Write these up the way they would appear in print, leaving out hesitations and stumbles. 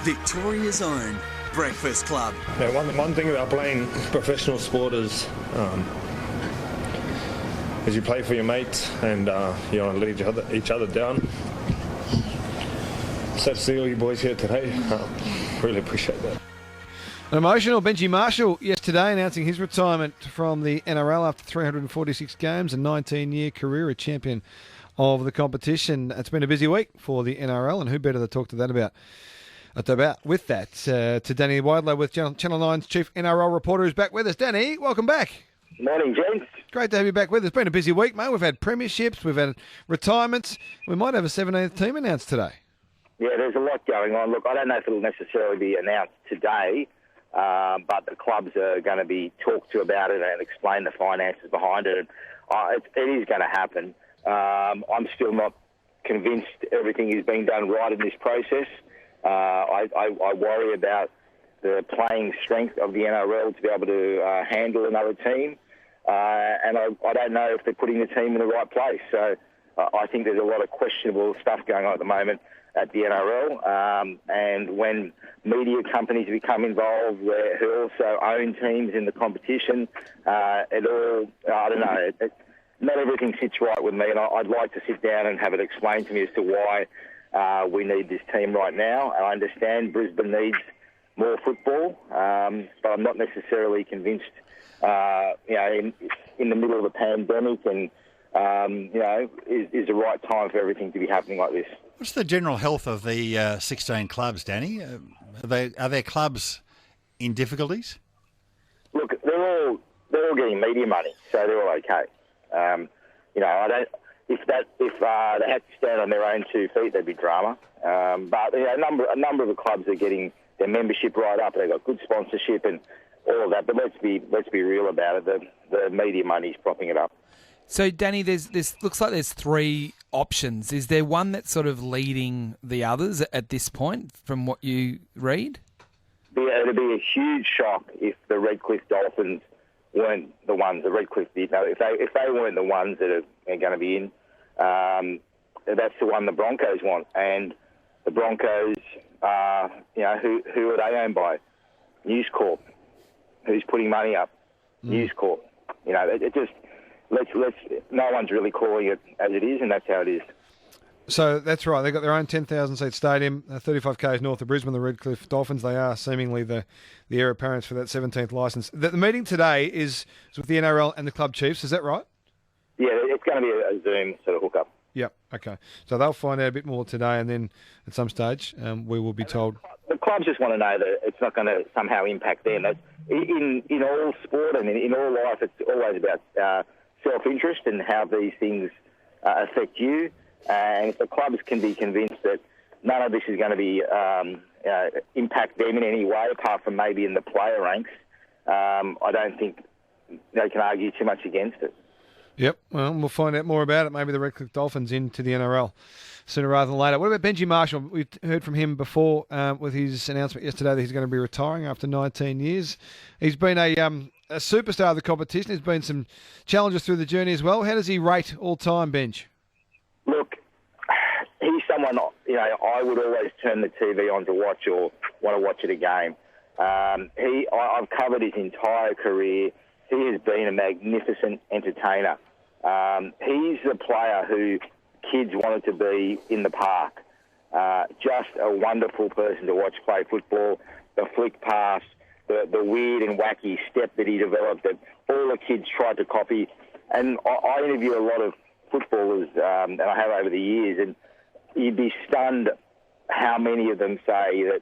Victoria's own Breakfast Club. Yeah, one thing about playing professional sport is you play for your mates and you don't let each other down. Sad to see all you boys here today. Really appreciate that. An emotional Benji Marshall yesterday announcing his retirement from the NRL after 346 games, a 19-year career, a champion of the competition. It's been a busy week for the NRL, and who better to talk to that about to Danny Widlow with Channel 9's chief NRL reporter who's back with us. Danny, welcome back. Morning, gents. Great to have you back with us. It's been a busy week, mate. We've had premierships, we've had retirements. We might have a 17th team announced today. Yeah, there's a lot going on. Look, I don't know if it'll necessarily be announced today, but the clubs are going to be talked to about it and explain the finances behind it. And it is going to happen. I'm still not convinced everything is being done right in this process. I worry about the playing strength of the NRL to be able to handle another team. And I don't know if they're putting the team in the right place. So I think there's a lot of questionable stuff going on at the moment at the NRL. And when media companies become involved who also own teams in the competition, I don't know, not everything sits right with me. And I'd like to sit down and have it explained to me as to why we need this team right now. I understand Brisbane needs more football, but I'm not necessarily convinced, in the middle of a pandemic and, is the right time for everything to be happening like this. What's the general health of the 16 clubs, Danny? Are there clubs in difficulties? Look, they're all getting media money, so they're all okay. I don't. If they had to stand on their own 2 feet, there'd be drama. But a number of the clubs are getting their membership right up. They've got good sponsorship and all of that. But let's be real about it. The media money's propping it up. So, Danny, there's looks like there's 3 options. Is there one that's sort of leading the others at this point, from what you read? It'd be a huge shock if the Redcliffe Dolphins weren't the ones. The Redcliffe, if they weren't the ones that are going to be in, that's the one the Broncos want. And the Broncos, who are they owned by? News Corp. Who's putting money up? News Corp. It just. No one's really calling it as it is, and that's how it is. So that's right. They've got their own 10,000-seat stadium, 35 k's north of Brisbane, the Redcliffe Dolphins. They are seemingly the heir apparents for that 17th licence. The meeting today is with the NRL and the club chiefs. Is that right? Yeah, it's going to be a Zoom sort of hookup. Yep. Okay. So they'll find out a bit more today, and then at some stage we will be told. The clubs just want to know that it's not going to somehow impact them. In all sport and in all life, it's always about self-interest and how these things affect you. And if the clubs can be convinced that none of this is going to be impact them in any way, apart from maybe in the player ranks, I don't think they can argue too much against it. Yep. Well, we'll find out more about it. Maybe the Redcliffe Dolphins into the NRL sooner rather than later. What about Benji Marshall? We've heard from him before with his announcement yesterday that he's going to be retiring after 19 years. He's been a superstar of the competition. There's been some challenges through the journey as well. How does he rate all time, Benj? Look, he's someone, I would always turn the TV on to watch or want to watch it a game. I've covered his entire career. He has been a magnificent entertainer. He's the player who kids wanted to be in the park. Just a wonderful person to watch play football. The flick pass, the weird and wacky step that he developed that all the kids tried to copy. And I interview a lot of footballers, and I have over the years, and you'd be stunned how many of them say that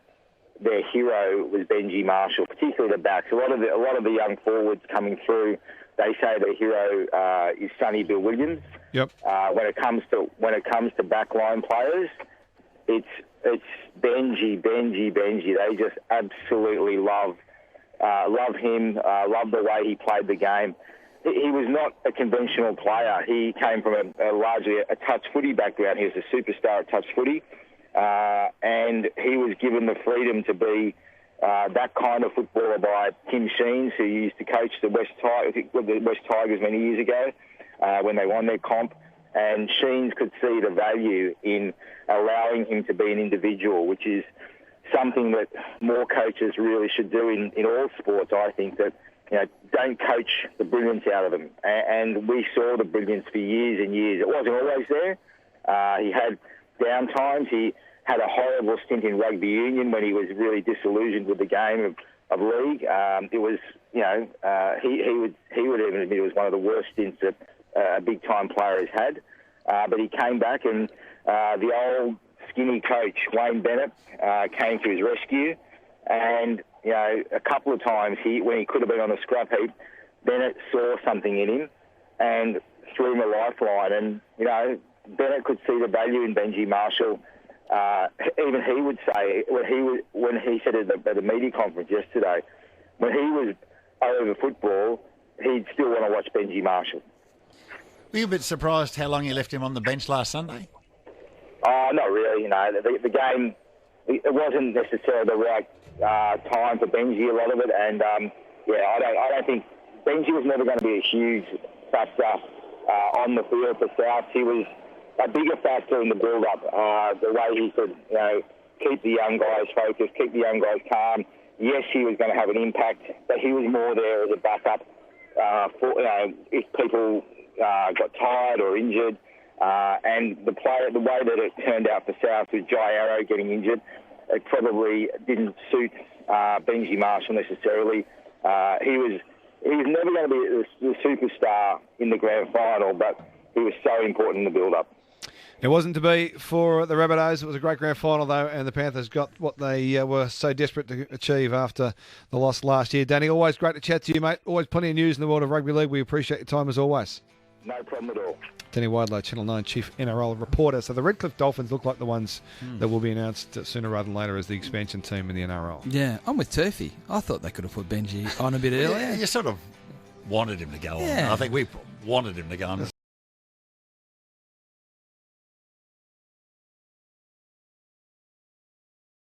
their hero was Benji Marshall, particularly the backs. A lot of the young forwards coming through, they say their hero is Sonny Bill Williams. Yep. When it comes to backline players, it's Benji. They just absolutely love him. Love the way he played the game. He was not a conventional player. He came from largely a touch footy background. He was a superstar at touch footy. And he was given the freedom to be that kind of footballer by Tim Sheens, who used to coach the West Tigers many years ago when they won their comp. And Sheens could see the value in allowing him to be an individual, which is something that more coaches really should do in all sports. I think that, don't coach the brilliance out of them. And we saw the brilliance for years and years. It wasn't always there. He had down times. He had a horrible stint in rugby union when he was really disillusioned with the game of league. It was, he would even admit it was one of the worst stints that a big-time player has had. But he came back, and the old skinny coach, Wayne Bennett, came to his rescue. And, a couple of times when he could have been on the scrap heap, Bennett saw something in him and threw him a lifeline. And, Bennett could see the value in Benji Marshall. Even he would say, when he said at the media conference yesterday, when he was over football, he'd still want to watch Benji Marshall. Were you a bit surprised how long you left him on the bench last Sunday? Oh, not really. The game, it wasn't necessarily the right time for Benji, a lot of it. And, I don't think Benji was never going to be a huge factor on the field for South. He was a bigger factor in the build-up, the way he could, keep the young guys focused, keep the young guys calm. Yes, he was going to have an impact, but he was more there as a backup for, if people got tired or injured. And the way that it turned out for South with Jai Arrow getting injured, it probably didn't suit Benji Marshall necessarily. He was never going to be the superstar in the grand final, but he was so important in the build-up. It wasn't to be for the Rabbitohs. It was a great grand final, though, and the Panthers got what they were so desperate to achieve after the loss last year. Danny, always great to chat to you, mate. Always plenty of news in the world of rugby league. We appreciate your time as always. No problem at all. Danny Widlow, Channel 9 Chief NRL reporter. So the Redcliffe Dolphins look like the ones that will be announced sooner rather than later as the expansion team in the NRL. Yeah, I'm with Turfy. I thought they could have put Benji on a bit earlier. You sort of wanted him to go on. Yeah. I think we wanted him to go on.